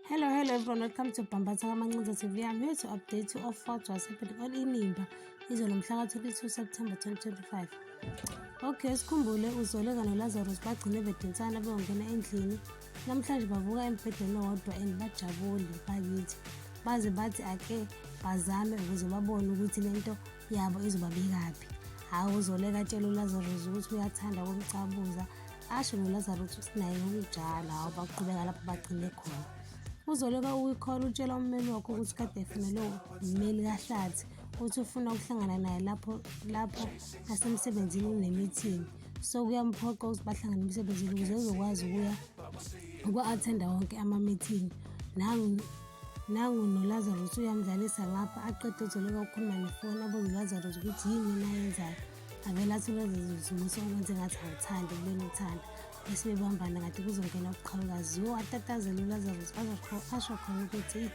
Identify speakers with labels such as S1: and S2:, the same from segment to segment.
S1: Hello everyone, welcome to Bambatha Kamancinza TV. I'm here to update you of what was happening on Inimba izolo mhla ka-22 September 2025. Okay, sikhumbule uZoleka noLazarus bagcine bedonsana beyongena endlini. Namhlanje bavuka embhedeni owodwa and bajabule bakithi. Baze bathi ake bazame ukuze babone ukuthi lento yabo izobabekaphi. Hawu uZoleka atshela uLazarus ukuthi uyathanda ukumcabuza. Asho noLazarus ukuthi naye ngokunjalo, hawu baqhubeka lapho bagcine khona. UZoleka uyikhola utshela ummeli wakhe ukuthi kade efunelwe ummeli kaHlathi ukuthi ufuna ukuhlangana naye lapho nasemsebenzini kunemeeting. So kuyamphoqa ukuthi bahlangane emsebenzini ukuze uzokwazi uku-athenda wonke ama-meeting. Nangu noLazarus uyamdlalisa ngapha aqede uZoleka ukukhuluma nefoni abuze uLazarus ukuthi yini ayenzayo. Avele athi uLazarus musa ukwenze ngathi awuthandi kubeni uthanda. Bese bebambana kade kuzongena ubuqhawukazi. Watatazela uLazarus asho khona ukuthi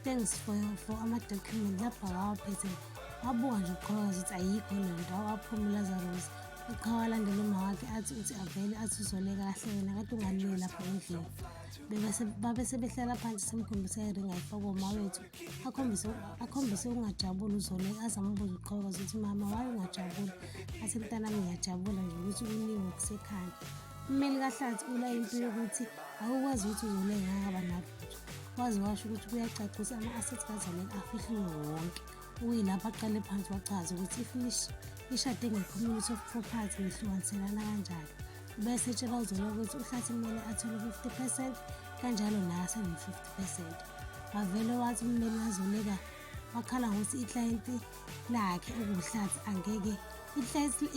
S1: thanks for ama-document lapha awaphethe. Wabuka nje ubuqhawukazi ukuthi ayikho lento, awaphuma uLazarus. Uqhawe alandela uma wakhe athi uthi avele athi uZoleka kahle wena kade ungalile lapha endlini. Babe sebehlala phansi semkhombisa iringi ayifake umawethu akhombise ukungajabuli uZoleka aze ambuze uqhawukazi ukuthi mama waye ungajabuli. Athi mntanami ngiyajabula nje ukuthi uniwe kusekhanda. Ummeli kaHlathi ula impilo yokuthi akukwazi ukuthi uZoleka angaba nalutho. Waze washo ukuthi kuyacaca ama-assets kaZoleka afihliwe wonke. Uyilapho aqale phansi wachaza ukuthi ishade nge-community of property lihlukaniselana kanjani. Bese etshela uZoleka ukuthi uHlathi kumele athole 50% kanjalo naye asebe 50%. Wavele wathi ummeli kaZoleka wakhala ngokuthi iklayenti lakhe okuHlathi angeke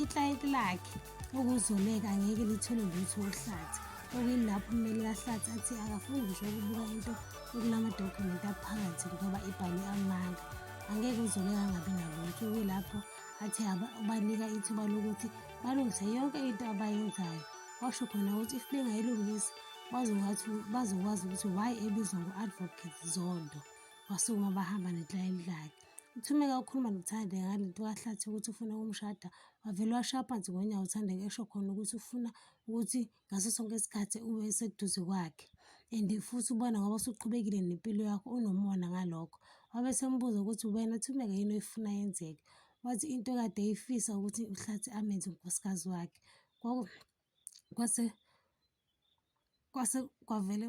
S1: iklayenti lakhe okuZoleka angeke lithole lutho kuHlathi. Okuyilapho ummeli kaHlathi athi akafuni ngisho ukubuka into okunama-document aphakathi ngoba ibhalwe amanga. Angeke uZoleka angabi nalutho. Okuyilapho athi banika ithuba lokuthi balungise yonke into abayenzayo. Washo khona ukuthi if bengayilungisi bazokwazi ukuthi why ebizwa ngo-advocate Zondo. Wasukuma bahamba neklayenti lakhe. Uthumeka ukhuluma noThandeka ngalento kaHlathi ukuthi ufuna ukumshada. Wavele washaya phansi ngonyawo uThandeka esho khona ukuthi ufuna ukuthi ngaso sonke isikhathi ube seduze kwakhe and futhi ubona ngoba usuqhubekile nempilo yakho unomona ngalokho. Wabe sembuza ukuthi wena Thumeka yini oyifuna yenzeke. Wathi into kade eyifisa ukuthi uHlathi amenze unkosikazi wakhe. Kwase kwavele